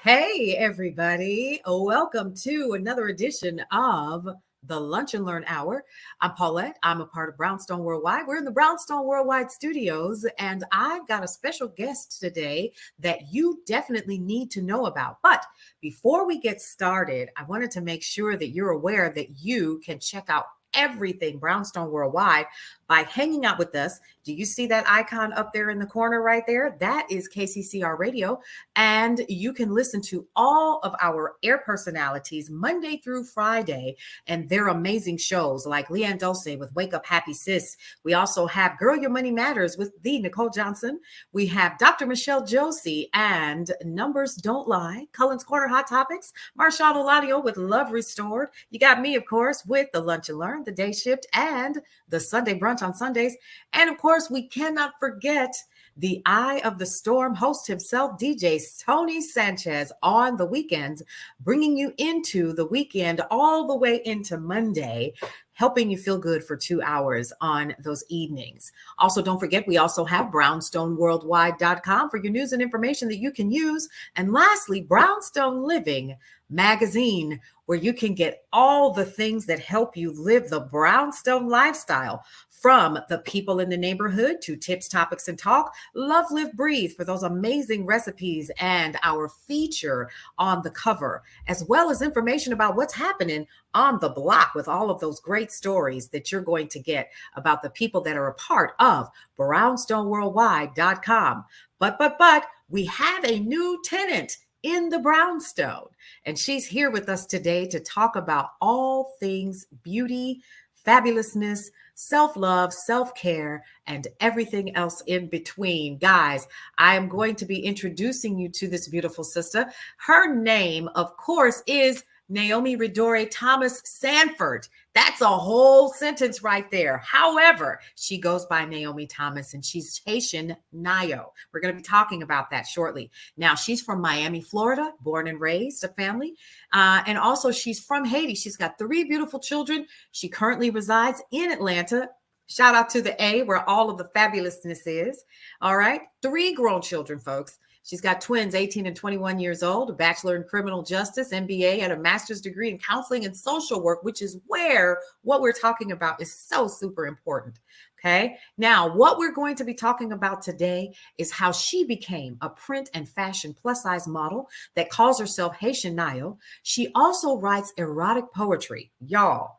Hey, everybody. Welcome to another edition of the Lunch and Learn Hour. I'm Paulette. I'm a part of Brownstone Worldwide. We're in the Brownstone Worldwide studios, and I've got a special guest today that you definitely need to know about. But before we get started, I wanted to make sure that you're aware that you can check out everything Brownstone Worldwide by hanging out with us. Do you see that icon up there in the corner right there? That is KCCR Radio. And you can listen to all of our air personalities Monday through Friday and their amazing shows like Leanne Dulce with Wake Up Happy Sis. We also have Girl Your Money Matters with the Nicole Johnson. We have Dr. Michelle Josie and Numbers Don't Lie, Cullen's Corner Hot Topics, Marshawn Eladio with Love Restored. You got me, of course, with the Lunch and Learn, the Day Shift, and the Sunday Brunch on Sundays. And of course, we cannot forget the Eye of the Storm host himself, DJ Tony Sanchez, on the weekends, bringing you into the weekend all the way into Monday, helping you feel good for 2 hours on those evenings. Also, don't forget, we also have brownstoneworldwide.com for your news and information that you can use. And lastly, Brownstone Living magazine, where you can get all the things that help you live the brownstone lifestyle, from the people in the neighborhood to tips, topics, and talk. Love, live, breathe for those amazing recipes and our feature on the cover, as well as information about what's happening on the block with all of those great stories that you're going to get about the people that are a part of brownstoneworldwide.com. But we have a new tenant in the brownstone, and she's here with us today to talk about all things beauty, fabulousness, self-love, self-care, and everything else in between. Guys, I am going to be introducing you to this beautiful sister. Her name, of course, is Naomi Ridore Thomas Sanford. That's a whole sentence right there. However, she goes by Naomi Thomas, and she's Haitian Nayo. We're going to be talking about that shortly. Now, she's from Miami, Florida, born and raised, a family. And also, she's from Haiti. She's got 3 beautiful children. She currently resides in Atlanta. Shout out to the A, where all of the fabulousness is. All right. 3 grown children, folks. She's got twins, 18 and 21 years old, a bachelor in criminal justice, MBA, and a master's degree in counseling and social work, which is where what we're talking about is so super important. Okay. Now, what we're going to be talking about today is how she became a print and fashion plus size model that calls herself Haitian Nayo. She also writes erotic poetry. Y'all,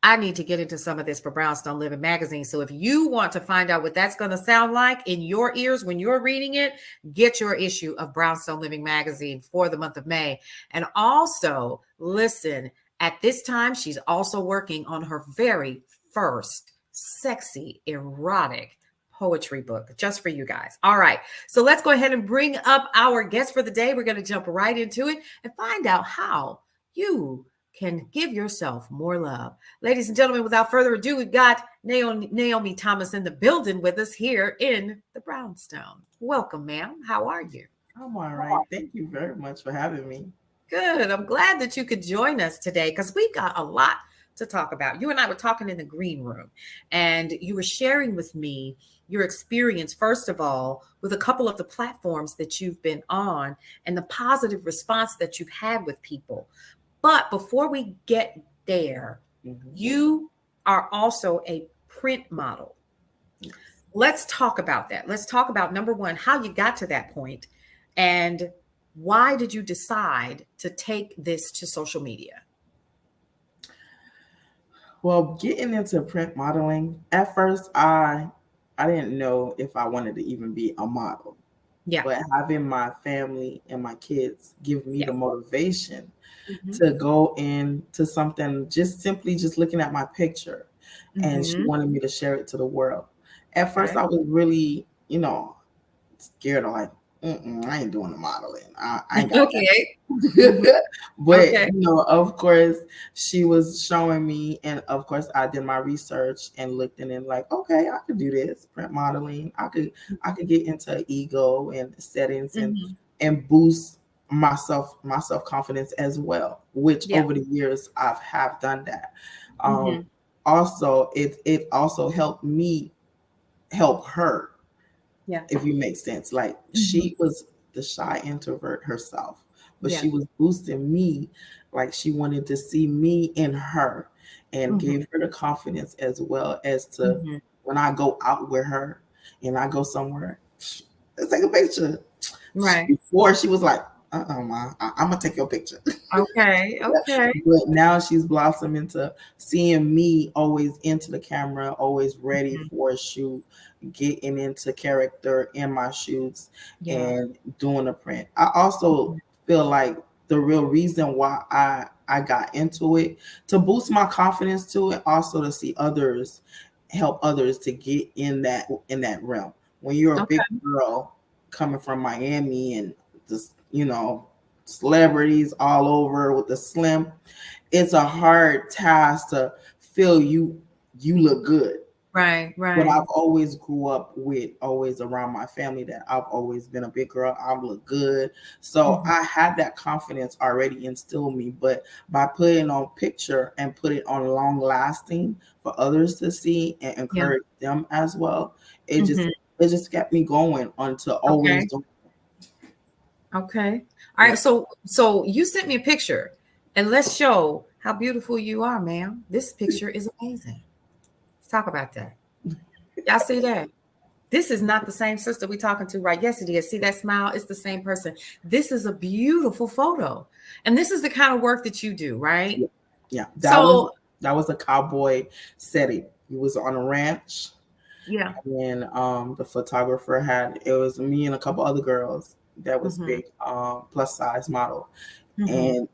I need to get into some of this for Brownstone Living magazine. So if you want to find out what that's going to sound like in your ears when you're reading it, get your issue of Brownstone Living magazine for the month of May. And also, listen, at this time, she's also working on her very first sexy, erotic poetry book just for you guys. All right. So let's go ahead and bring up our guest for the day. We're going to jump right into it and find out how you can give yourself more love. Ladies and gentlemen, without further ado, we've got Naomi Thomas in the building with us here in the Brownstone. Welcome, ma'am. How are you? I'm all right. Thank you very much for having me. Good. I'm glad that you could join us today because we've got a lot to talk about. You and I were talking in the green room, and you were sharing with me your experience, first of all, with a couple of the platforms that you've been on and the positive response that you've had with people. But before we get there, you are also a print model. Let's talk about that. Let's talk about, number one, how you got to that point, and why did you decide to take this to social media? Well, getting into print modeling, at first I didn't know if I wanted to even be a model. Yeah. But having my family and my kids give me Yeah. the motivation Mm-hmm. to go into something, just simply just looking at my picture, and she Mm-hmm. wanted me to share it to the world. At first Okay. I was really, scared of like, I ain't doing the modeling. I ain't got Okay. that. But Okay. of course, she was showing me, and of course, I did my research and looked in and like, okay, I could do this print modeling. I could get into ego and settings Mm-hmm. and boost my self confidence as well. Which Yeah. over the years I've have done that. Mm-hmm. Um, Also, it also helped me help her, Yeah. if you make sense. Like Mm-hmm. she was the shy introvert herself, but Yeah. she was boosting me. Like she wanted to see me in her and Mhm. gave her the confidence as well as to Mhm. when I go out with her and I go somewhere, let's take a picture. Right. Before she was like, ma, I'm gonna take your picture. Okay. Okay. But now she's blossomed into seeing me always into the camera, always ready Mhm. for a shoot, getting into character in my shoots Yeah. and doing a print. I also Mhm. feel like the real reason why I got into it to boost my confidence to it, also to see others help others to get in that realm. When you're a big Okay. girl coming from Miami and just, celebrities all over with the slim, it's a hard task to feel you look good. Right. But Right. I've always grew up with always around my family that I've always been a big girl. I look good. So Mhm. I had that confidence already instilled in me. But by putting on picture and put it on long lasting for others to see and Yeah. encourage them as well, it just Mhm. it just kept me going onto always Okay. doing. Okay. All Yeah. right. So you sent me a picture, and let's show how beautiful you are, ma'am. This picture is amazing. Let's talk about that. Y'all see that? This is not the same sister we talking to, right? Yes, it is. See that smile? It's the same person. This is a beautiful photo. And this is the kind of work that you do, right? Yeah. Yeah. So That was a cowboy setting. He was on a ranch. yeah. And the photographer had, it was me and a couple other girls that was Mm-hmm. big, plus size model, Mm-hmm. and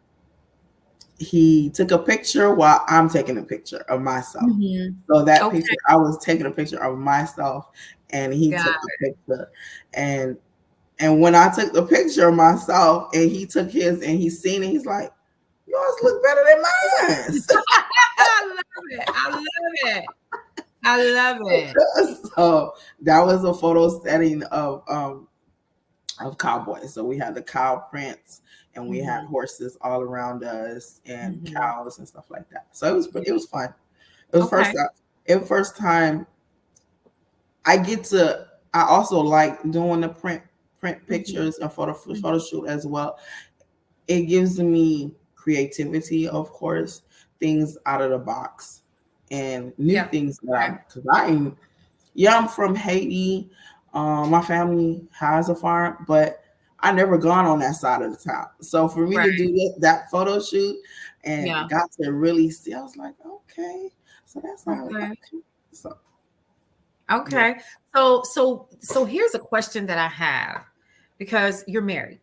he took a picture while I'm taking a picture of myself. Mm-hmm. So that Okay. picture, I was taking a picture of myself, and he Got took a picture, and when I took the picture of myself, and he took his, and he's seen it, he's like, "Yours look better than mine." I love it. I love it. I love it. So that was a photo setting of cowboys. So we had the cow prints and we had Mm-hmm. horses all around us and Mm-hmm. cows and stuff like that. So Yeah. it was fun. It was Okay. first time I get to. I also like doing the print Mm-hmm. pictures and photo shoot as well. It gives me creativity, of course, things out of the box and new Yeah. things that Okay. because I'm from Haiti. My family has a farm, but I never gone on that side of the town. So for me to Right. do that photo shoot and Yeah. got to really see, I was like, okay, so that's how. Okay. Okay. So yeah. Okay. So here's a question that I have because you're married.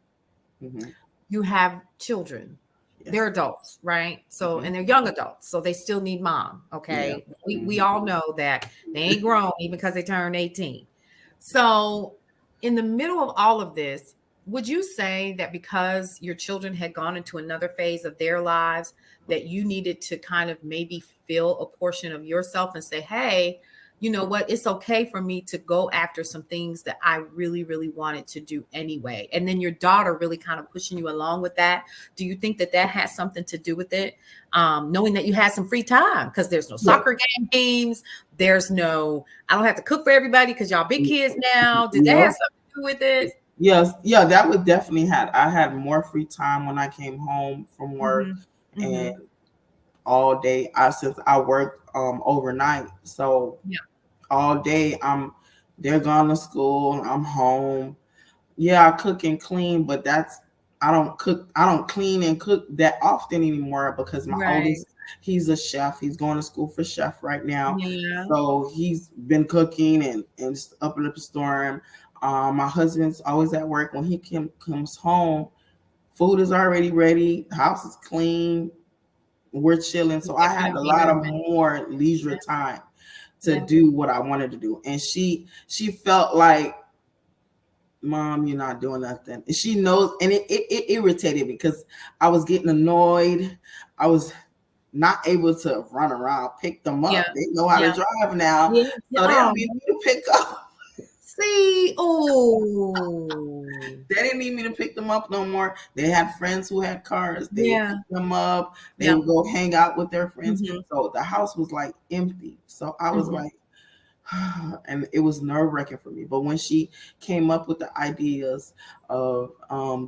Hmm. You have children. They're Yes. adults, right? So Hmm. and they're young adults, so they still need mom, Yeah. okay? We Hmm. all know that they ain't grown even because they turned 18. So in the middle of all of this, would you say that because your children had gone into another phase of their lives that you needed to kind of maybe fill a portion of yourself and say, hey, you know what, it's okay for me to go after some things that I really, really wanted to do anyway. And then your daughter really kind of pushing you along with that. Do you think that that has something to do with it? Knowing that you had some free time because there's no Yeah. soccer games, there's no, I don't have to cook for everybody because y'all big kids now. Did that Yeah. have something to do with it? Yes. Yeah. That would definitely had. I had more free time when I came home from work Mm-hmm. and Mm-hmm. all day. Since I worked overnight, so Yeah. all day they're gone to school. I'm home. Yeah, I cook and clean, but that's I don't cook. I don't clean and cook that often anymore because my Right. oldest, he's a chef. He's going to school for chef right now, Yeah. so he's been cooking and just up and up a storm. My husband's always at work. When he comes home, food is already ready. The house is clean. We're chilling. So I Making had a a lot of environment. more leisure Yeah. time to Yeah. do what I wanted to do. And she felt like, Mom, you're not doing nothing. And she knows, and it irritated me because I was getting annoyed. I was not able to run around, pick them Yeah. up. They know how to Yeah. drive now. Yeah. Yeah. So they don't Oh, need me to pick up. see. Oh. They didn't need me to pick them up no more. They had friends who had cars. They would Yeah. pick them up. They Yeah. would go hang out with their friends. Mm-hmm. So the house was like empty. So I was Mm-hmm. like, and it was nerve-wracking for me. But when she came up with the ideas of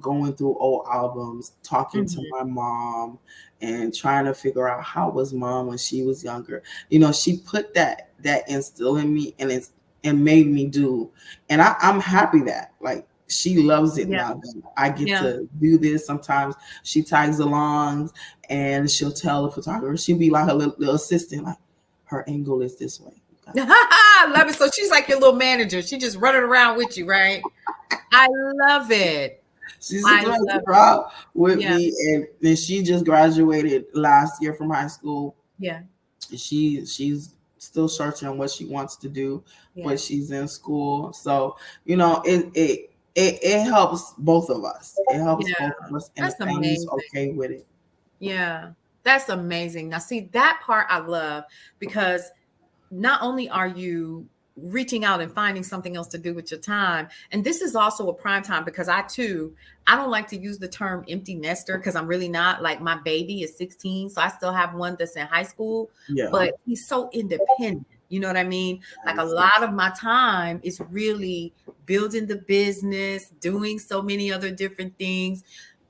going through old albums, talking to Mhm. my mom, and trying to figure out how was mom when she was younger, you know, she put that instill in me, and it's and made me do. And I'm happy that like she loves it Yeah. now that I get Yeah. to do this. Sometimes she tags along and she'll tell the photographer, she'll be like her little assistant, like her angle is this way. Love it. So she's like your little manager. She just running around with you, right? I love it. She's I like love it. proud with Yeah. me, and then she just graduated last year from high school. Yeah. She's still searching on what she wants to do, but Yeah. she's in school, so you know it helps both of us. It helps Yeah. both of us, and the That's family's amazing. okay with it. Yeah. That's amazing. Now, see, that part I love because not only are you reaching out and finding something else to do with your time, and this is also a prime time because I don't like to use the term empty nester because I'm really not. Like my baby is 16, so I still have one that's in high school, Yeah. but he's so independent. You know what I mean? Like a lot of my time is really building the business, doing so many other different things,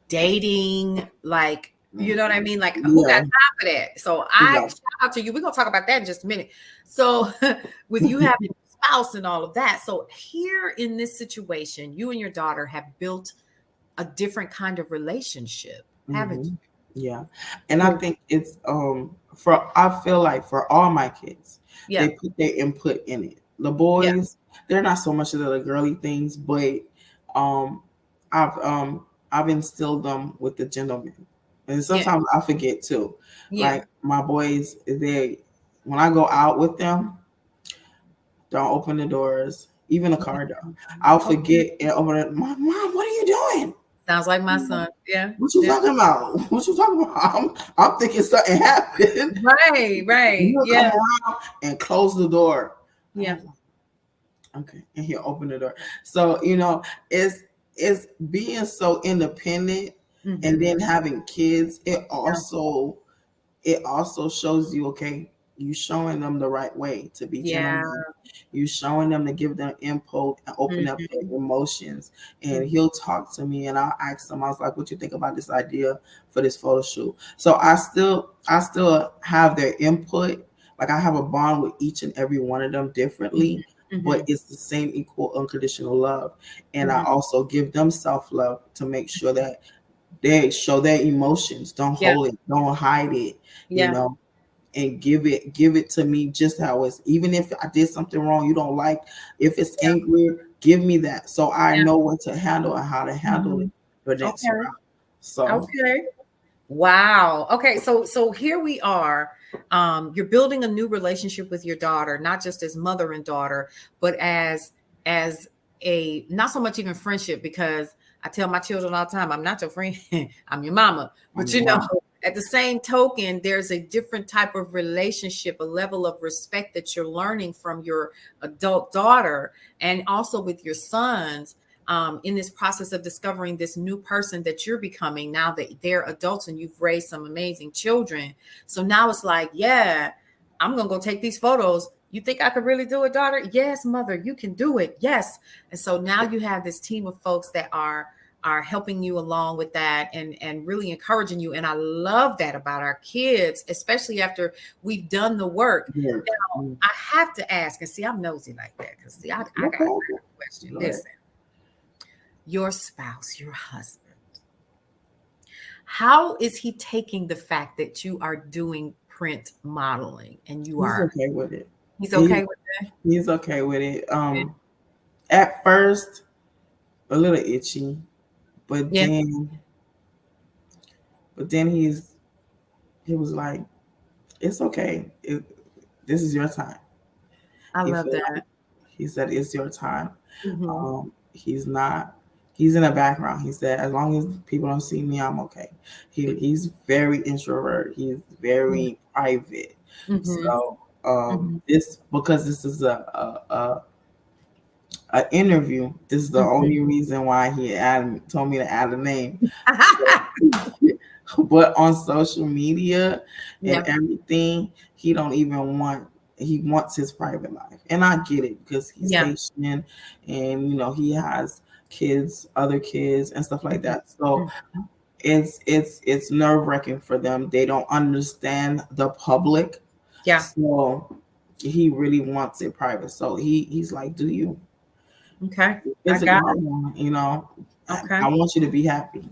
dating, like, you know what I mean? Like, who got Yeah. time for that? So I Yeah. shout out to you. We're gonna talk about that in just a minute. So with you having a spouse and all of that. So here in this situation, you and your daughter have built a different kind of relationship, haven't Mhm. you? Yeah. And I Where- think it's for I feel like for all my kids, they Yeah, put their input in it. The yeah, boys, they're not so much of the girly things, but um I've instilled them with the gentleman. And yeah, sometimes I forget too. yeah. Like my boys, they when I go out with them, don't open the doors, even the car door. I'll Okay. forget and open it. Mom, what are you doing? Sounds like my son. Yeah, What you yeah. talking about? What you talking about? I'm thinking something happened. Right, right. He'll come Yeah, around and close the door. I yeah. was like, okay, and he'll open the door. So you know, it's being so independent, and Hmm. then having kids. Yeah, It also shows you, okay, you showing them the right way to be yeah. gentlemen. You showing them to give them input and open up their Hmm. emotions. And Hmm. he'll talk to me, and I'll ask him. I was like, "What you think about this idea for this photo shoot?" So I still have their input. Like I have a bond with each and every one of them differently, but Hmm. it's the same equal unconditional love. And I Hmm. also give them self love to make sure that they show their emotions. Don't Yeah, hold it. Don't hide it. You yeah, know, and give it to me just how it's. Even if I did something wrong you don't like, if it's yeah, angry, give me that so I yeah. know what to handle and how to handle it Mhm. the next Okay. round. So Okay. Wow. Okay. So here we are. You're building a new relationship with your daughter, not just as mother and daughter, but as a not so much even friendship, because I tell my children all the time, I'm not your friend, I'm your mama. I But mean, wow. at the same token, there's a different type of relationship, a level of respect that you're learning from your adult daughter and also with your sons, in this process of discovering this new person that you're becoming now that they're adults and you've raised some amazing children. So now it's like, yeah, I'm going to go take these photos. You think I could really do it, daughter? Yes, mother, you can do it. Yes. And so now you have this team of folks that are helping you along with that and really encouraging you. And I love that about our kids, especially after we've done the work. Work. Now, I have to ask, and see, I'm nosy like that because see, I got a Okay. question. Go ahead. Listen, your spouse, your husband, how is he taking the fact that you are doing print modeling and you He's are, okay with it. he's He, okay with that? he's okay with it. Yeah. At first a little itchy, but Yeah. then he was like, it's okay. This is your time. I He love feel like that. he said it's your time. Hmm. He's not. He's in the background. He said, as long as people don't see me, I'm okay. He's very introvert. He's very private. Hmm. So Hmm. this because this is a interview. This is the Hmm. only reason why told me to add a name. But on social media and Yeah. everything, he don't even want. he wants his private life, and I get it because he's Yeah. Haitian, and he has kids, other kids, and stuff like that. So Mhm. it's nerve-wracking for them. They don't understand the public, Yeah. so he really wants it private. So he's like, "Do you? Okay. I It's a got it. girl, Okay. I want you to be happy."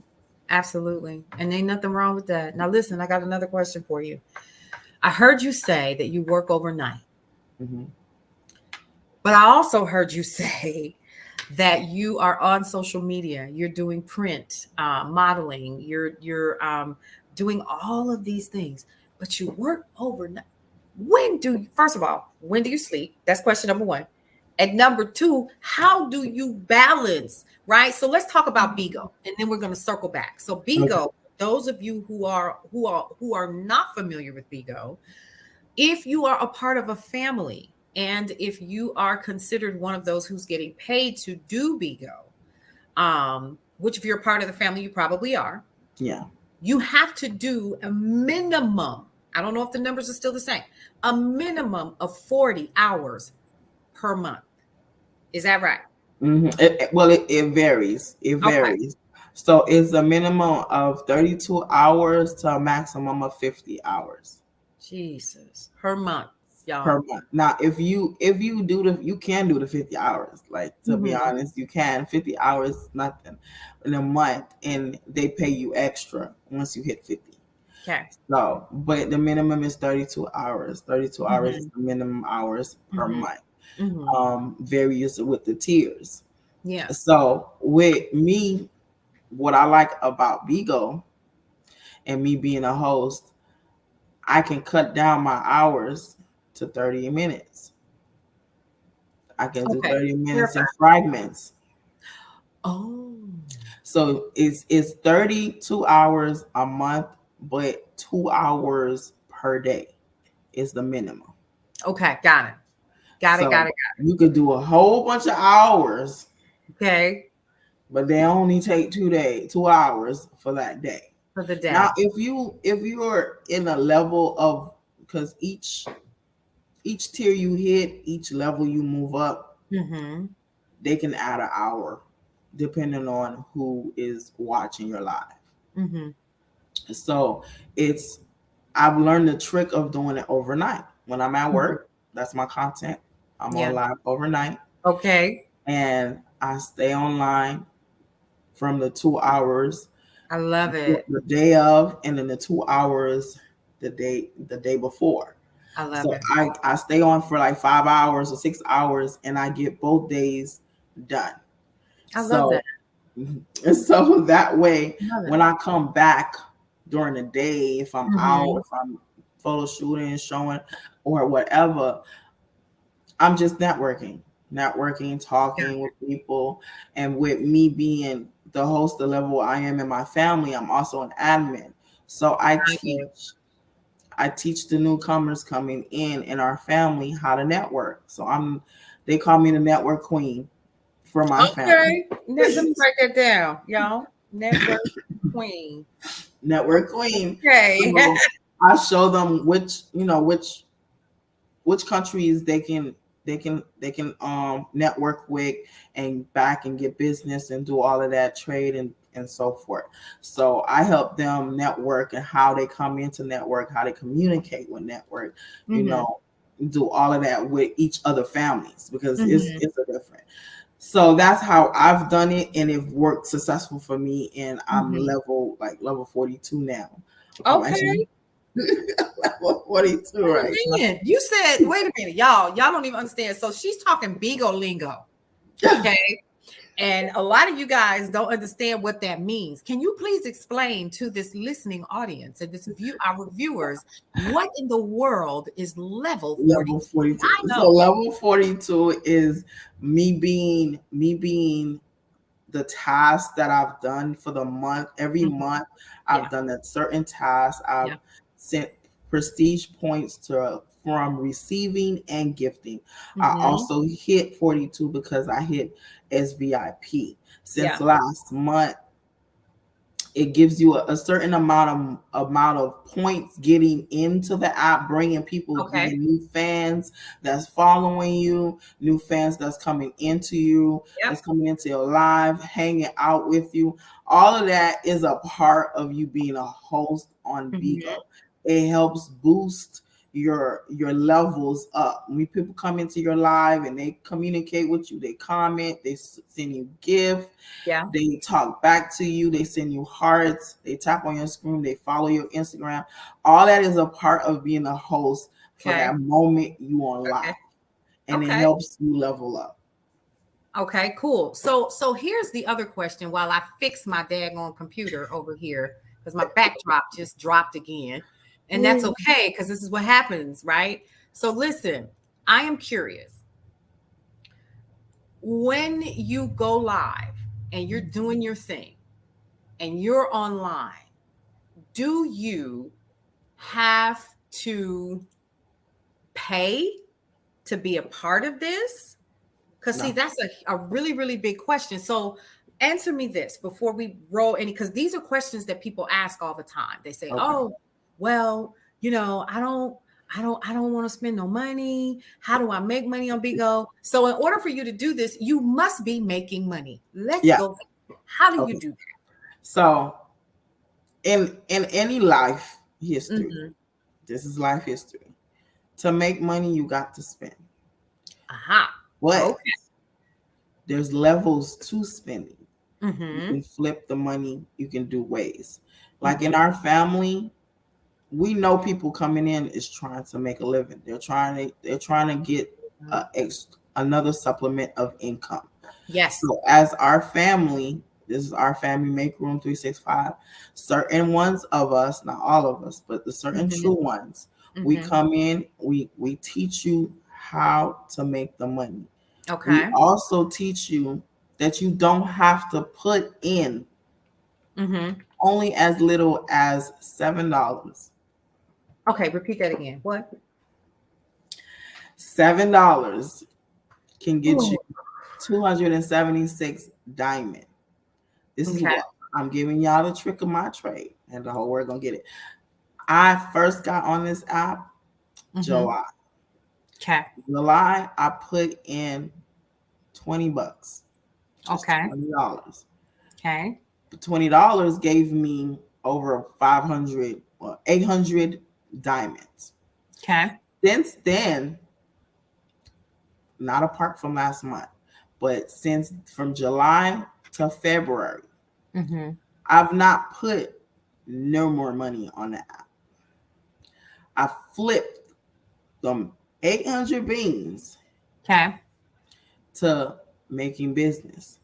Absolutely. And ain't nothing wrong with that. Now, listen, I got another question for you. I heard you say that you work overnight, Mm-hmm. but I also heard you say that you are on social media. You're doing print, modeling. You're doing all of these things, but you work overnight. First of all, when do you sleep? That's question number one. And number two, how do you balance, right? So let's talk about Bigo, and then we're going to circle back. So Okay. Bigo, those of you who are not familiar with Bigo, if you are a part of a family and if you are considered one of those who's getting paid to do Bigo, which if you're a part of the family, you probably are, Yeah. you have to do a minimum. I don't know if the numbers are still the same. A minimum of 40 hours per month. Is that right? It varies. It Okay. varies. So it's a minimum of 32 hours to a maximum of 50 hours Jesus. Per month, per y'all. month. Now, if you do you can do the 50 hours. Like, to be Mhm. honest, you can. 50 hours is nothing in a month, and they pay you extra once you hit 50. Okay. So, but the minimum is 32 hours. 32 hours is Mhm. the minimum hours per Mhm. month. Mhm. Various with the tiers. Yeah. So with me, what I like about Bigo and me being a host, I can cut down my hours to 30 minutes. I can do Okay. 30 minutes Clarify. in fragments. Oh. So it's 32 hours a month, but 2 hours per day is the minimum. Okay. Got it. Got it. So Got it. you could do a whole bunch of hours, Okay. but they only take 2 hours for that day. For the Now, day. if you're in a level of, because each tier you hit, each level you move up, Mm-hmm. they can add an hour depending on who is watching your live. Mm-hmm. So it's I've learned the trick of doing it overnight. When I'm at Mm-hmm. work, that's my content. I'm on Yeah. live overnight, Okay. and I stay online from the 2 hours I love it. the day of, and then the 2 hours the day before. I love So it. I stay on for like 5 hours or 6 hours, and I get both days done. I love that. So so that way, I love it. when I come back during the day, if I'm out, Mm-hmm. if I'm photo shooting, showing, or whatever, I'm just networking, Yeah. talking with people. And with me being the host, the level I am in my family, I'm also an admin. So Got it. I teach the newcomers coming in our family how to network. So they call me the network queen for my family. Okay. Let me write that down, y'all. Network queen. Network queen. Okay. So I show them which countries they can network with and back and get business and do all of that trade and so forth. So I help them network and how they come into network, how they communicate with network, you Mm-hmm. know, do all of that with each other families because it's Mm-hmm. it's a different. So that's how I've done it, and it worked successful for me. And I'm Mm-hmm. level 42 now. I'm Okay. actually level 42 Wait right a minute. You said, wait a minute, y'all. Y'all don't even understand. So she's talking Bigo lingo. now. Okay. And a lot of you guys don't understand what that means. Can you please explain to this listening audience and our viewers, what in the world is level 40? Level 42. I So know. level 42 is me being the task that I've done for the month. Every Mhm. month Yeah. I've done a certain task. I've Yeah. sent prestige points to from receiving and gifting. I Hmm. also hit 42 because I hit SVIP. Since Yeah. last month, it gives you a certain amount of points getting into the app, bringing people, Okay. getting new fans that's following you, new fans that's coming into you, Yep. that's coming into your live, hanging out with you. All of that is a part of you being a host on Bigo. It helps boost your levels up. When people come into your live and they communicate with you, they comment, they send you gift, Yeah. they talk back to you, they send you hearts, they tap on your screen, they follow your Instagram. All that is a part of being a host for that moment you on live. And it helps you level up. Okay, cool. So here's the other question while I fix my daggone computer over here, because my backdrop just dropped again. And that's okay, because this is what happens, right? So listen, I am curious. When you go live and you're doing your thing and you're online, do you have to pay to be a part of this? Because see, that's a really, really big question. So answer me this before we roll any, because these are questions that people ask all the time. They say, oh, well, you know, I don't want to spend no money. How do I make money on Bigo? So in order for you to do this, you must be making money. Let's go. How do you do that? So in any life history, this is life history. To make money, you got to spend. But there's levels to spending. You can flip the money. You can do ways. Like in our family, we know people coming in is trying to make a living. They're trying to get another supplement of income. Yes. So as our family, this is our family make room 365. Certain ones of us, not all of us, but the certain true ones, we come in, we teach you how to make the money. We also teach you that you don't have to put in only as little as $7. Okay, repeat that again. What? $7 can get you 276 diamond. This is what I'm giving y'all the trick of my trade, and the whole world gonna get it. I first got on this app July. July, I put in $20. $20. Okay. $20 gave me over 500 or 800 diamonds. Okay. Since then, not apart from last month, but since from July to February, I've not put no more money on the app. I flipped them 800 beans to making business.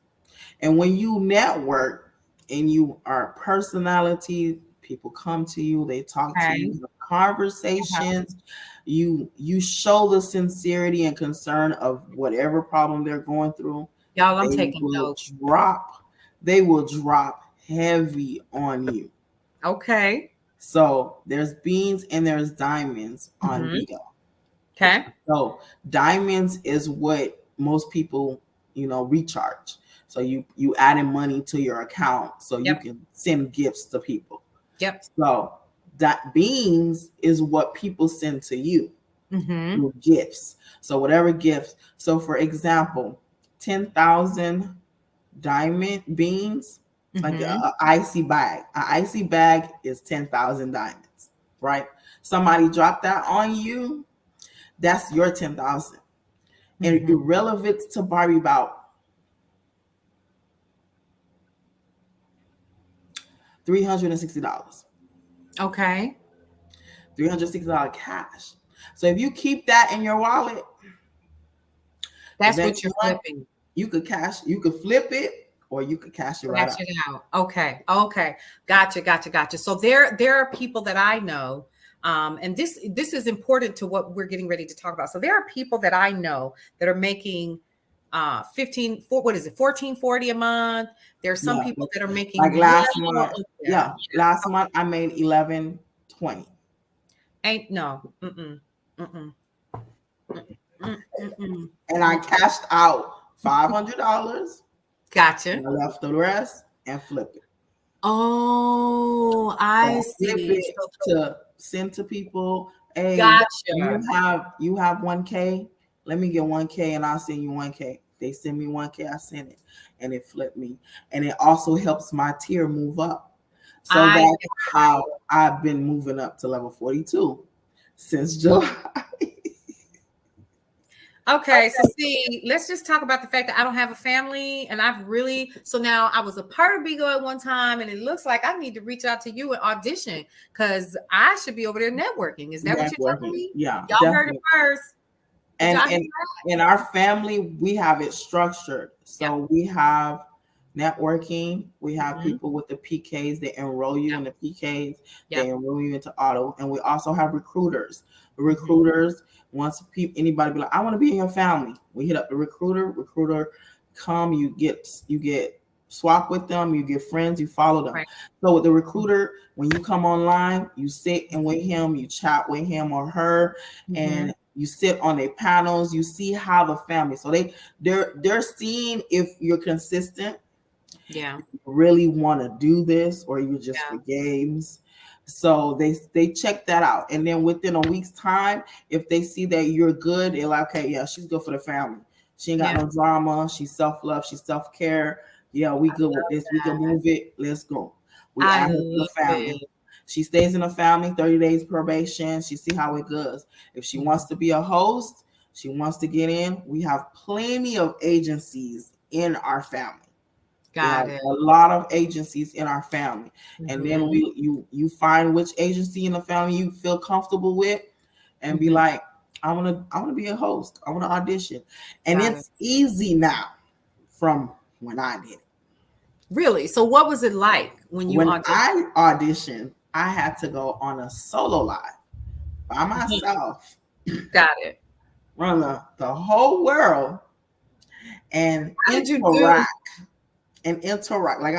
And when you network and you are a personality, people come to you, they talk to you, conversations, you show the sincerity and concern of whatever problem they're going through. Y'all, I'm taking notes. They will drop heavy on you. Okay. So there's beans and there's diamonds on Bigo. Okay. So diamonds is what most people, recharge. So you adding money to your account so you can send gifts to people. So that beans is what people send to you through gifts. So whatever gifts. So for example, 10,000 diamond beans, like an icy bag. An icy bag is 10,000 diamonds, right? Somebody dropped that on you, that's your 10,000. And irrelevant to Barbie about $360. Okay. $360 cash. So if you keep that in your wallet, that's what you're flipping. You could flip it, or you could cash it right out. Okay. Gotcha. So there are people that I know, and this is important to what we're getting ready to talk about. So there are people that I know that are making $1440 a month. There are some people that are making like last month. Last month I made $1120. Ain't no. And I cashed out $500. Gotcha. And I left the rest and flipped it. Oh, I So flip see. it to send to people. Hey, Gotcha. you have 1K. Let me get 1K and I'll send you 1K. They send me 1K, I send it, and it flipped me. And it also helps my tier move up. So I that's how I've been moving up to level 42 since July. Okay, so see, let's just talk about the fact that I don't have a family, and I've really so now I was a part of Bigo at one time, and it looks like I need to reach out to you and audition because I should be over there networking. Is that what you're telling Networking. me? Yeah, Y'all heard it definitely. first. Did And y'all hear in in our family, we have it structured. So we have networking, we have Mhm. people with the PKs, they enroll you Yep. in the PKs, Yep. they enroll you into auto, and we also have recruiters. The Mhm. recruiters, once anybody be like, I want to be in your family, we hit up the recruiter come, you get swap with them, you get friends, you follow them. Right. So with the recruiter, when you come online, you sit and with him, you chat with him or her, Mhm. and you sit on their panels, you see how the family, so they're seeing if you're consistent, Yeah. really want to do this, or you just Yeah. for games. So they check that out, and then within a week's time, if they see that you're good, they're like, okay, yeah, she's good for the family, she ain't got Yeah. no drama, she's self-love, she's self-care, yeah, we good with this, we can move it, let's go. We I add her to the love family. it. She stays in the family 30 days probation. She see how it goes. If she wants to be a host, she wants to get in. We have plenty of agencies in our family. We Got have it. a lot of agencies in our family. And then Mhm. you find which agency in the family you feel comfortable with and be Mhm. like, I wanna be a host. I wanna audition. And Got it. it's easy now from when I did it. Really? So what was it like when you When auditioned? I auditioned, I had to go on a solo live by myself, Got it. run the whole world and How did you do? interact. Like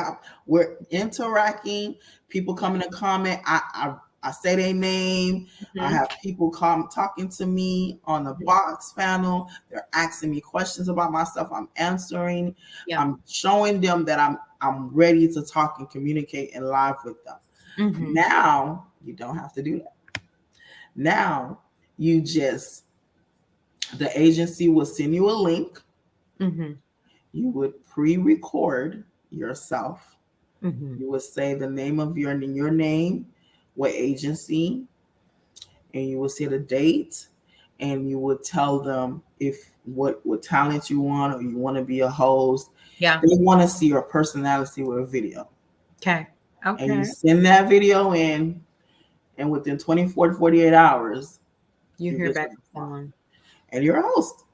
we're interacting. People come in and comment. I say their name. I Mhm. have people come talking to me on the box panel. They're asking me questions about myself. I'm answering. Yeah. I'm showing them that I'm ready to talk and communicate and live with them. Mhm. Now you don't have to do that. Now you just the agency will send you a link. Mhm. You would pre-record yourself. Mhm. You would say the name of your name, what agency, and you would say the date, and you would tell them if what talent you want, or you want to be a host. Yeah. They want to see your personality with a video. Okay. And you Okay. send that video in, and within 24 to 48 hours, You you hear get back your from response. someone. And you're a host.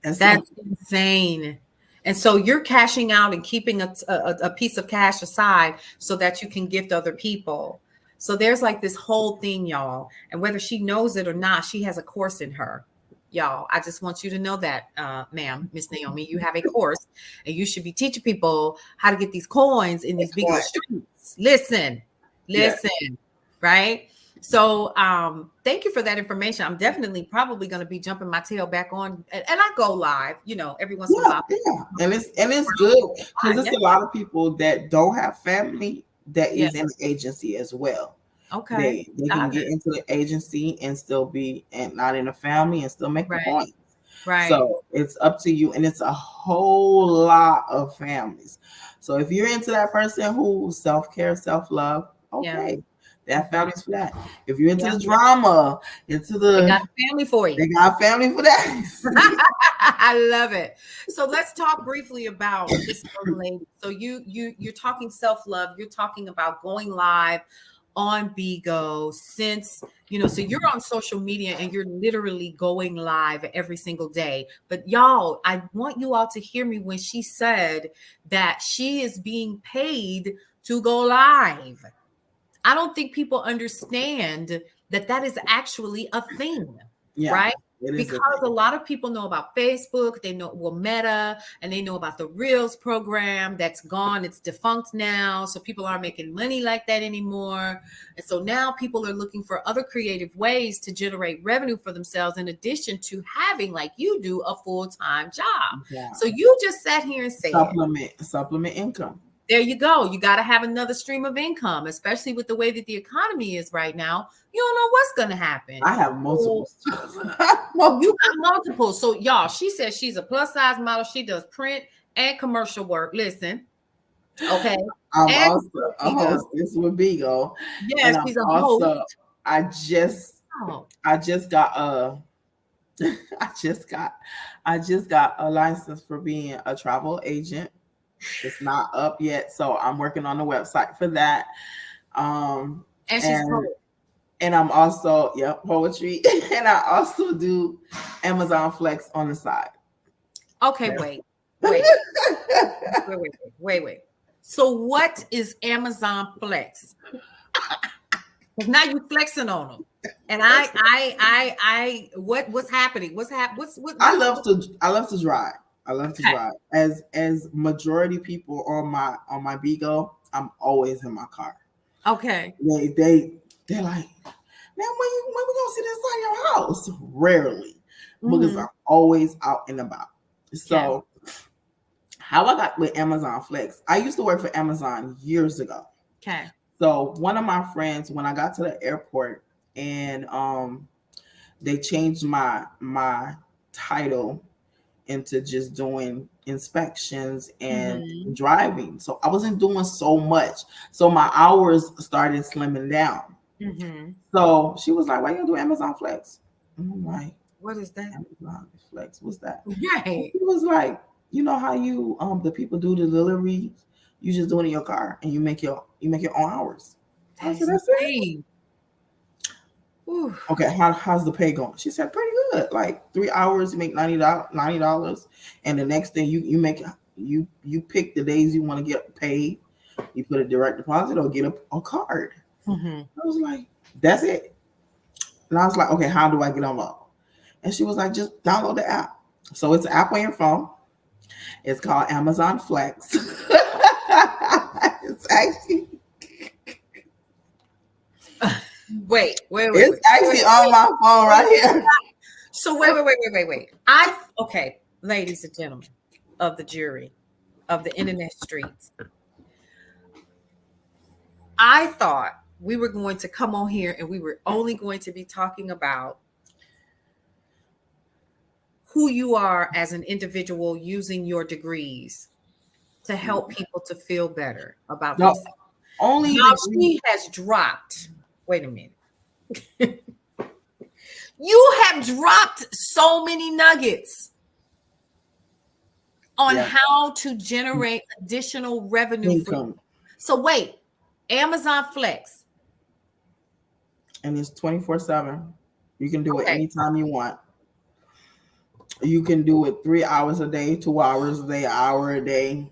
And so That's insane. And so you're cashing out and keeping a piece of cash aside so that you can gift other people. So there's like this whole thing, y'all. And whether she knows it or not, she has a course in her. Y'all, I just want you to know that, ma'am, Miss Naomi, you have a course and you should be teaching people how to get these coins in these big streets. Listen, yeah. listen, right? So thank you for that information. I'm definitely probably going to be jumping my tail back on, and I go live, every once in a while. Yeah. And it's good because Yeah. it's a lot of people that don't have family that Yeah. is in the agency as well. Okay. They can Got get it. into the agency and still be and not in a family and still make the Right. point. Right. So it's up to you, and it's a whole lot of families. So if you're into that person who self-care, self-love, Yeah. okay, that family's for that. If you're into Yeah. the drama, into They got the a family for you. they got family for that. I love it. So let's talk briefly about this young lady. So you're talking self-love. You're talking about going live on Bigo since, so you're on social media and you're literally going live every single day. But y'all, I want you all to hear me when she said that she is being paid to go live. I don't think people understand that is actually a thing, Yeah, right? it is Because a thing. a lot of people know about Facebook, they know Meta, and they know about the Reels program that's gone. It's defunct now. So people aren't making money like that anymore. And so now people are looking for other creative ways to generate revenue for themselves in addition to having, like you do, a full-time job. Yeah. So you just sat here and said, Supplement income. There you go. You got to have another stream of income, especially with the way that the economy is right now. You don't know what's going to happen. I have multiple. Well, you got multiple. So, y'all, she says she's a plus size model. She does print and commercial work. Listen, okay. I'm and also a hostess with Bigo. Yes, and she's a also, host. I just got I just got a license for being a travel agent. It's not up yet, so I'm working on the website for that. And I'm also poetry, and I also do Amazon Flex on the side. Okay, wait. So what is Amazon Flex? Because now you flexing on them, and what's happening? I love to drive. I love to drive. As majority people on my Bigo, I'm always in my car. Okay. They're like, man, when we gonna see this on your house? Rarely, because I'm always out and about. So how I got with Amazon Flex, I used to work for Amazon years ago. Okay. So one of my friends, when I got to the airport, and they changed my title into just doing inspections and driving. So I wasn't doing so much. So my hours started slimming down. So she was like, why you gonna do Amazon Flex? And I'm like, what is that? Amazon Flex, what's that? Right. He was like, you know how you the people do the deliveries, you just do it in your car and you make your own hours. I said, that's it. Okay, how's the pay going? She said, pretty good. Like 3 hours, you make $90, and the next day you make you pick the days you want to get paid. You put a direct deposit or get a card. I was like, that's it. And I was like, okay, how do I get involved? And she was like, just download the app. So it's an app on your phone. It's called Amazon Flex. It's actually wait. It's actually on my phone right here. So wait. Okay, ladies and gentlemen of the jury, of the internet streets, I thought we were going to come on here and we were only going to be talking about who you are as an individual using your degrees to help people to feel better about themselves. Now she has dropped. Wait a minute. You have dropped so many nuggets on how to generate additional revenue for you. So wait, Amazon Flex. And it's 24/7. You can do it anytime you want. You can do it 3 hours a day, 2 hours a day, an hour a day.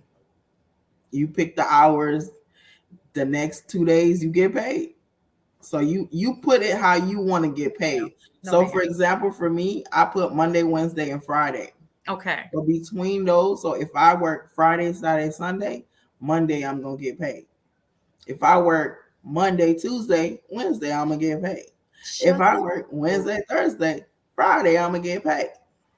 You pick the hours. The next 2 days you get paid. So you put it how you want to get paid. So for example, for me, I put Monday, Wednesday, and Friday. Okay. So between those, so if I work Friday, Saturday, Sunday, Monday I'm gonna get paid. If I work Monday, Tuesday, Wednesday, I'm gonna get paid. If I work Wednesday, Thursday, Friday, I'm gonna get paid.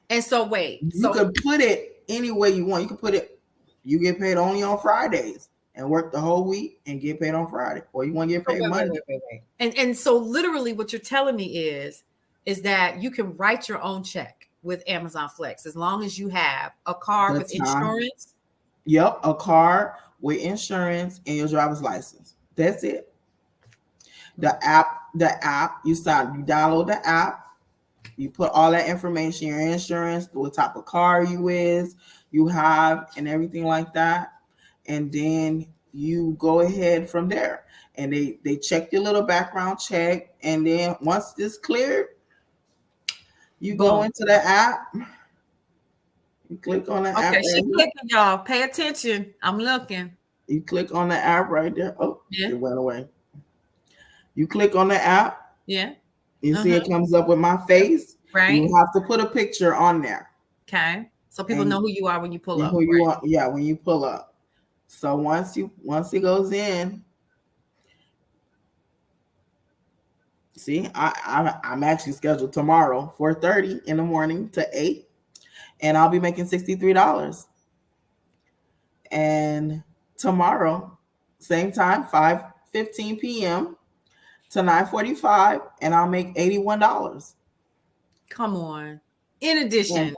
And so wait, you could put it any way you want. You can put it, you get paid only on Fridays and work the whole week and get paid on Friday, or you want to get paid Monday. Wait. And so literally what you're telling me is that you can write your own check with Amazon Flex as long as you have a car with insurance. Yep, a car with insurance and your driver's license. That's it. The app, you download the app. You put all that information, your insurance, what type of car you have, and everything like that. And then you go ahead from there. And they check your little background check. And then once this cleared, you go into the app. You click on the app. Okay, she's clicking, y'all. Pay attention. I'm looking. You click on the app right there. Oh, it went away. You click on the app. Yeah. You see it comes up with my face. Right. You have to put a picture on there. Okay. So people know who you are when you pull up. Who you are, yeah, when you pull up. So once it goes in, see, I'm actually scheduled tomorrow 4:30 in the morning to 8, and I'll be making $63. And tomorrow, same time, 5:15 p.m. to 9:45, and I'll make $81. Come on. In And, addition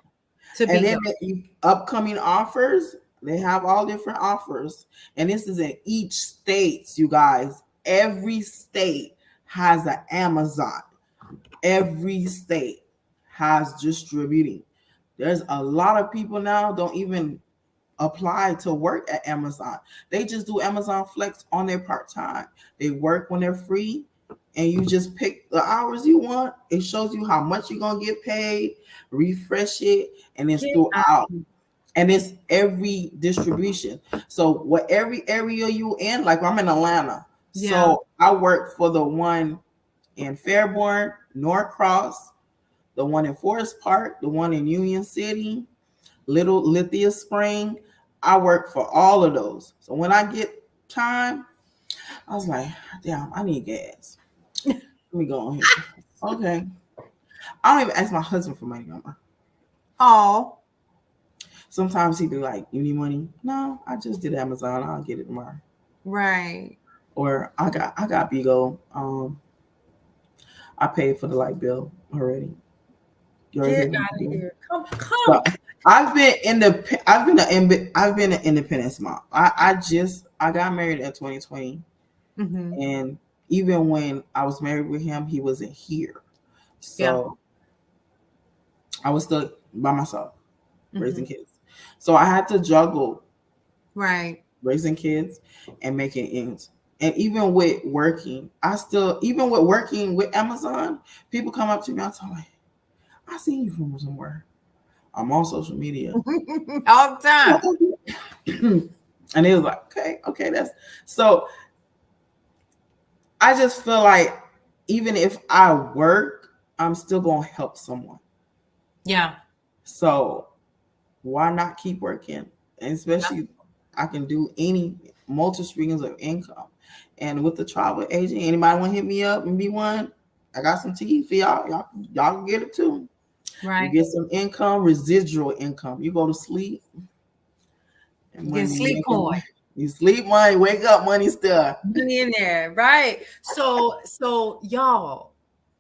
to and then Bigo. the upcoming offers, they have all different offers. And this is in each state, you guys. Every state has an Amazon. Every state has distributing. There's a lot of people now don't even apply to work at Amazon. They just do Amazon Flex on their part-time. They work when they're free, and you just pick the hours you want. It shows you how much you're gonna get paid, refresh it, and it's throughout. And it's every distribution. So what every area you in, like I'm in Atlanta. Yeah. So I work for the one in Fairborn, Norcross, the one in Forest Park, the one in Union City, Little Lithia Spring. I work for all of those. So when I get time, I was like, damn, I need gas. Let me go on here. Okay. I don't even ask my husband for money no more. Oh. Sometimes he'd be like, you need money? No, I just did Amazon. I'll get it tomorrow. Right. Or I got Bigo. I paid for the light bill already. Get out of here. Come. So I've been an independent mom. I got married in 2020. Mm-hmm. And even when I was married with him, he wasn't here. So I was still by myself, raising kids. So I had to juggle raising kids and making ends. And even with working, even with working with Amazon, people come up to me and tell me, I seen you from somewhere. I'm on social media. All the time. And it was like, okay, that's so I just feel like even if I work, I'm still gonna help someone. Yeah. So why not keep working? And especially I can do any multi streams of income. And with the travel agent, anybody want to hit me up and be one? I got some tea for y'all. Y'all can get it too. Right. You get some income, residual income. You go to sleep. And get sleep coin. You sleep money, wake up money stuff. Money in there, right? So y'all,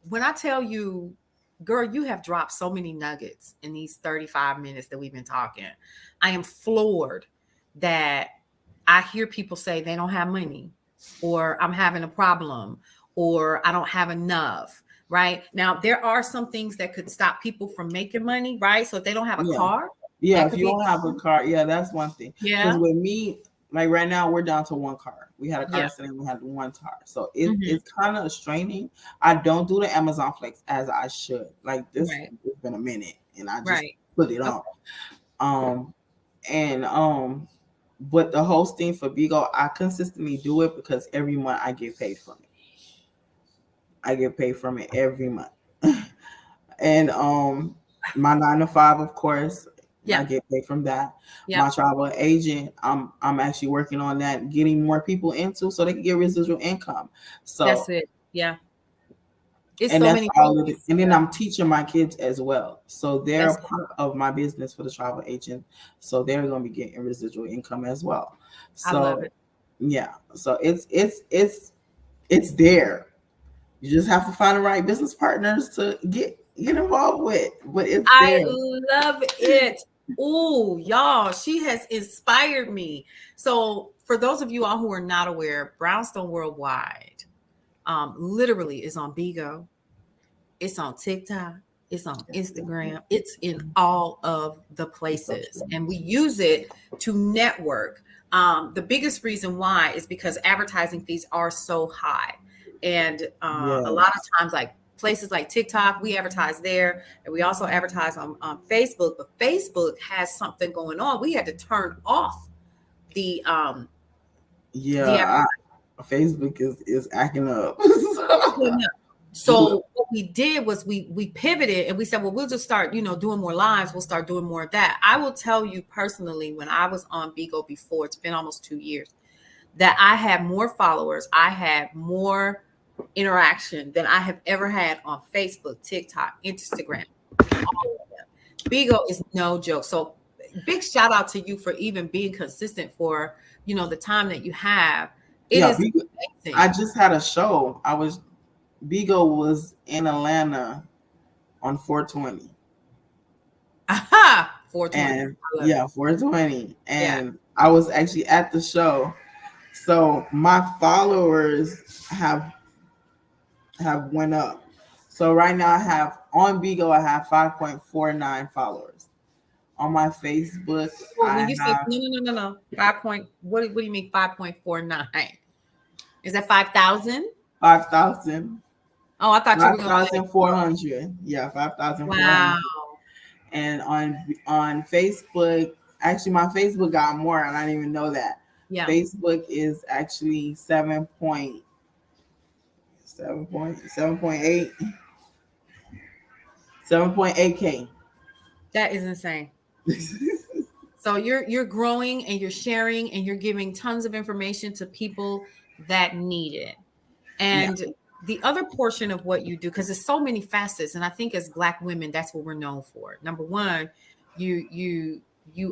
when I tell you, girl, you have dropped so many nuggets in these 35 minutes that we've been talking. I am floored that I hear people say they don't have money, or I'm having a problem, or I don't have enough. Right now, there are some things that could stop people from making money, right? So if they don't have a car, if you don't have a car, that's one thing. Yeah. Because with me, like right now, we're down to one car. We had a car accident, we had one car, so it's kind of straining. I don't do the Amazon Flex as I should. Like this, it's been a minute, and I just put it on. But the hosting for Bigo, I consistently do it because every month I get paid from it. I get paid from it every month. And my 9 to 5, of course, I get paid from that. My travel agent, I'm actually working on that, getting more people into so they can get residual income. So that's it. Yeah. It's and so that's all of it. And then I'm teaching my kids as well. So they're a part of my business for the travel agent. So they're going to be getting residual income as well. So I love it. Yeah. So it's there. You just have to find the right business partners to get involved with. But it's there. I love it. Ooh, y'all, she has inspired me. So for those of you all who are not aware, Brownstone Worldwide literally is on Bigo. It's on TikTok. It's on Instagram. It's in all of the places. And we use it to network. The biggest reason why is because advertising fees are so high. And a lot of times, like places like TikTok, we advertise there. And we also advertise on Facebook. But Facebook has something going on. We had to turn off the Facebook is acting up. So what we did was we pivoted and we said, well, we'll just start, doing more lives. We'll start doing more of that. I will tell you personally, when I was on Bigo before, it's been almost 2 years, that I had more followers. I had more interaction than I have ever had on Facebook, TikTok, Instagram, all of them. Bigo is no joke. So big shout out to you for even being consistent for, the time that you have. It is amazing. I just had a show. Bigo was in Atlanta on 420. Aha, 420. And 420. And I was actually at the show. So my followers have went up. So right now I have on Bigo, I have 5.49 followers. On my Facebook, when you say no. 5 point, what do you mean 5.49? Is that 5,000? 5,000. Oh, I thought you were going 5,400. Yeah, 5,400. Wow. And on Facebook, actually my Facebook got more, and I didn't even know that. Yeah. Facebook is actually 7.8. 7.8K. That is insane. So you're growing and you're sharing and you're giving tons of information to people that need it. And the other portion of what you do, because there's so many facets, and I think as Black women, that's what we're known for. Number one, you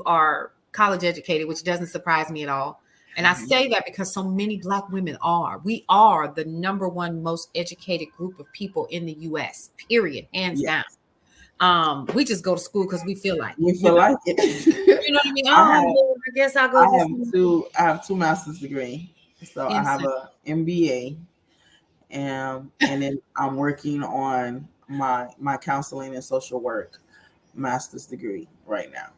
are college educated, which doesn't surprise me at all. And I say that because so many Black women are. We are the number one most educated group of people in the U.S. Period, hands down. We just go to school because we feel like it. You know what I mean? I guess I'll go. I have two master's degree, so I have a MBA, and then I'm working on my counseling and social work master's degree right now,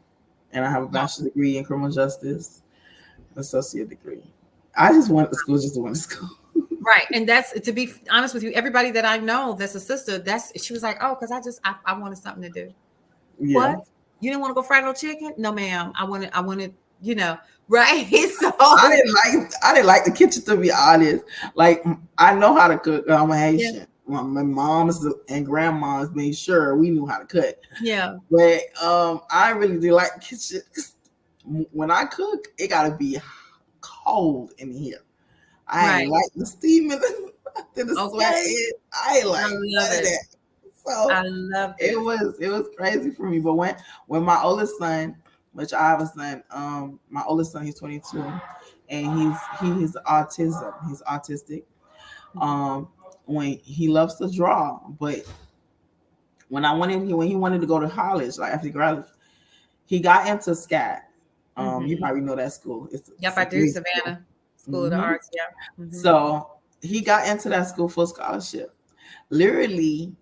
and I have a bachelor's degree in criminal justice, associate degree. I just went to school just to went to school. Right. And that's, to be honest with you, everybody that I know that's a sister, she was like, oh, because I wanted something to do. Yeah. What? You didn't want to go fry no chicken? No, ma'am. I wanted, right? So I didn't like the kitchen, to be honest. Like, I know how to cook. I'm a Haitian. Yeah. My moms and grandmas made sure we knew how to cook. Yeah. But I really do like the kitchen. When I cook, it gotta be cold in here. I ain't like the steam and the sweat. I ain't like that. So I love it. It was crazy for me. But when my oldest son, which I have a son, my oldest son, he's 22, and he's autism. He's autistic. When he loves to draw, but when he wanted to go to college, like after college, he got into SCAD. You probably know that school. I do. Savannah School of the Arts. Yeah. Mm-hmm. So he got into that school for scholarship. Literally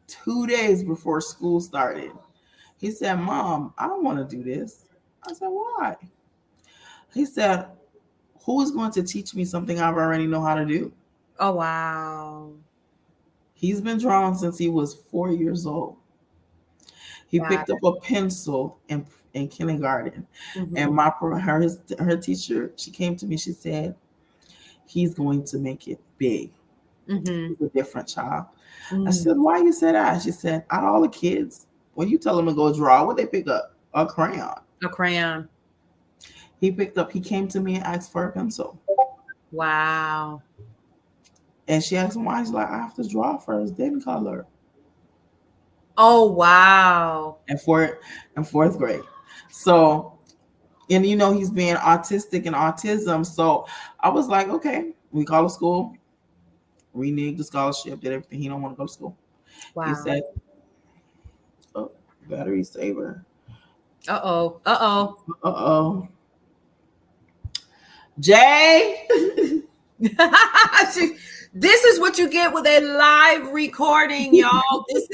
2 days before school started, he said, "Mom, I don't want to do this." I said, "Why?" He said, "Who is going to teach me something I already know how to do?" Oh, wow. He's been drawing since he was 4 years old. He picked up a pencil in kindergarten, and her teacher, she came to me. She said, "He's going to make it big." He's a different child. I said, "Why you say that?" She said, "Out of all the kids, when you tell them to go draw, what they pick up? A crayon." A crayon. He came to me and asked for a pencil. Wow. And she asked him why. He's like, "I have to draw first, then color." Oh, wow. In fourth grade. So, and he's being autistic and autism. So I was like, okay, we call a school, reneged the scholarship, did everything. He don't want to go to school. Wow. He said, "Oh, battery saver." Uh-oh. Jay. This is what you get with a live recording, y'all. This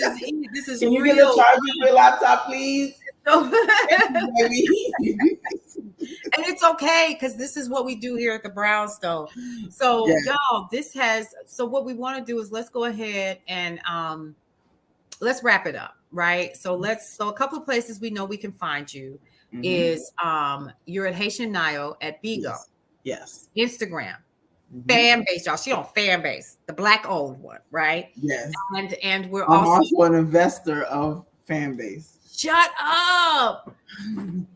is Can you real. get a charger for your laptop, please? And it's okay, because this is what we do here at the Brownstone. So y'all, so what we want to do is let's go ahead and let's wrap it up, right? So a couple of places we know we can find you is you're at Haitian Nayo at Bigo. Yes. Instagram. Fan base, y'all. She on Fan Base, the Black owned one, right? Yes. And we're I'm also an investor of Fan Base. Shut up!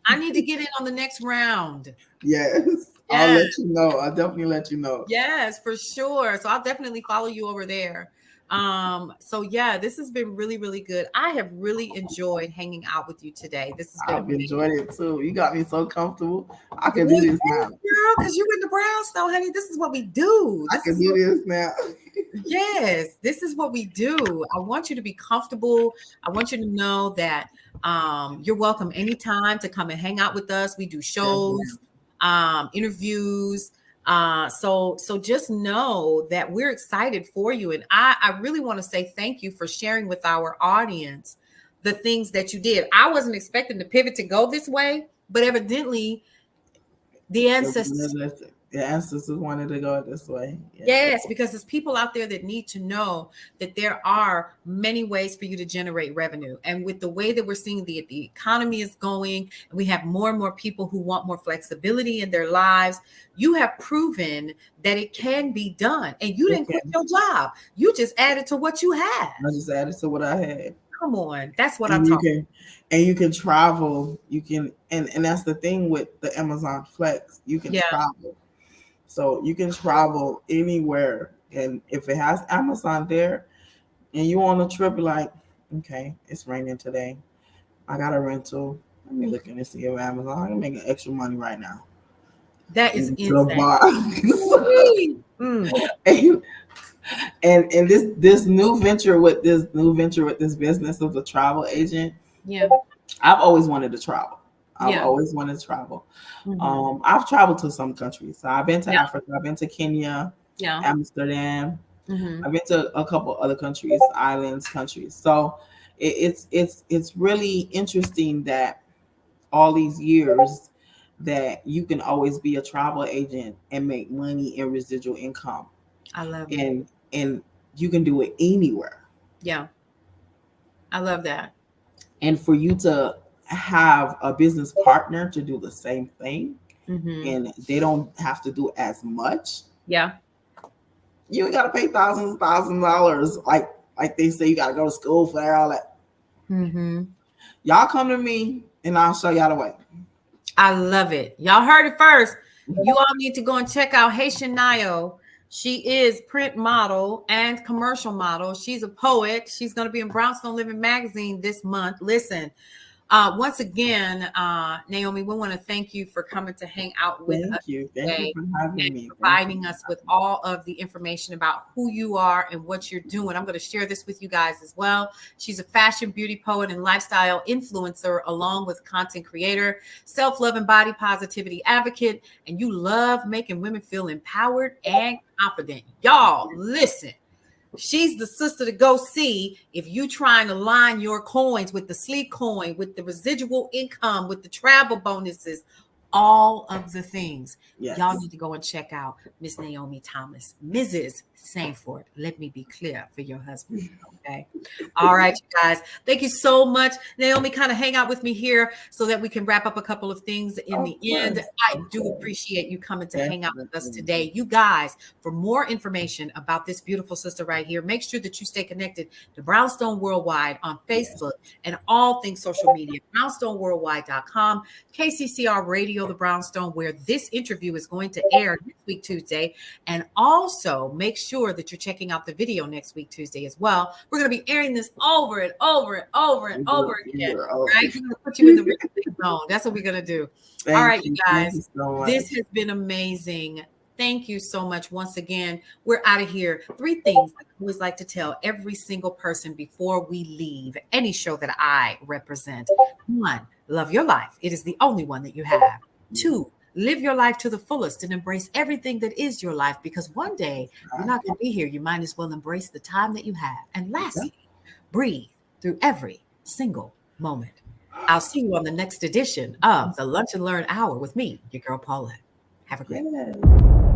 I need to get in on the next round. Yes. I'll let you know. I'll definitely let you know. Yes, for sure. So I'll definitely follow you over there. So yeah, this has been really, really good. I have really enjoyed hanging out with you today. This has been I've enjoyed it too. You got me so comfortable. I can Well, do this yes, now. girl, because you in the brownstone, honey. This is what we do. I This can is do this now. Yes, this is what we do. I want you to be comfortable. I want you to know that you're welcome anytime to come and hang out with us. We do shows, interviews. So just know that we're excited for you. And I really want to say thank you for sharing with our audience the things that you did. I wasn't expecting the pivot to go this way, but evidently the ancestors. The ancestors wanted to go this way. Yeah. Yes, because there's people out there that need to know that there are many ways for you to generate revenue. And with the way that we're seeing the economy is going, and we have more and more people who want more flexibility in their lives, you have proven that it can be done. And you didn't quit your job. You just added to what you had. I just added to what I had. Come on. That's what I'm talking about. And you can travel. You can, and that's the thing with the Amazon Flex. You can travel. So you can travel anywhere. And if it has Amazon there and you on a trip, you're like, okay, it's raining today. I got a rental. Let me look and see if Amazon, I'm making extra money right now. That is insane. And this new venture with this business of a travel agent. Yeah. I've always wanted to travel. Always wanted to travel. Mm-hmm. I've traveled to some countries. So I've been to Africa. I've been to Kenya, Amsterdam. Mm-hmm. I've been to a couple other countries, countries. So it's really interesting that all these years that you can always be a travel agent and make money in residual income. I love it. And you can do it anywhere. Yeah. I love that. And for you to have a business partner to do the same thing, and they don't have to do as much. Yeah. You ain't gotta pay thousands of dollars. Like they say, you gotta go to school for all that. Mm-hmm. Y'all come to me and I'll show y'all the way. I love it. Y'all heard it first. You all need to go and check out Haitian Nayo. She is print model and commercial model. She's a poet. She's going to be in Brownstone Living Magazine this month. Listen, once again, Naomi, we want to thank you for coming to hang out with us today. Thank you for having me. Providing us with all of the information about who you are and what you're doing. I'm going to share this with you guys as well. She's a fashion, beauty poet, and lifestyle influencer, along with content creator, self-love and body positivity advocate, and you love making women feel empowered and confident. Y'all, listen. She's the sister to go see if you trying to line your coins with the sleek coin, with the residual income, with the travel bonuses, all of the things. Yes. Y'all need to go and check out Miss Naomi Thomas, Mrs. Sanford. Let me be clear for your husband. Okay. All right, you guys. Thank you so much. Naomi, kind of hang out with me here so that we can wrap up a couple of things in the end. I do appreciate you coming to hang out with us today. You guys, for more information about this beautiful sister right here, make sure that you stay connected to Brownstone Worldwide on Facebook and all things social media. BrownstoneWorldwide.com, KCCR Radio, the Brownstone, where this interview is going to air next week, Tuesday. And also make sure that you're checking out the video next week, Tuesday as well. We're going to be airing this over and over and over and over again, right? We're going to put you in the replay zone. That's what we're going to do. All right, you guys, this has been amazing. Thank you so much. Once again, we're out of here. 3 things I always like to tell every single person before we leave any show that I represent. 1, love your life. It is the only one that you have. 2, live your life to the fullest and embrace everything that is your life, because one day you're not going to be here. You might as well embrace the time that you have. And lastly, breathe through every single moment. I'll see you on the next edition of the Lunch and Learn Hour with me, your girl Paulette. Have a great day.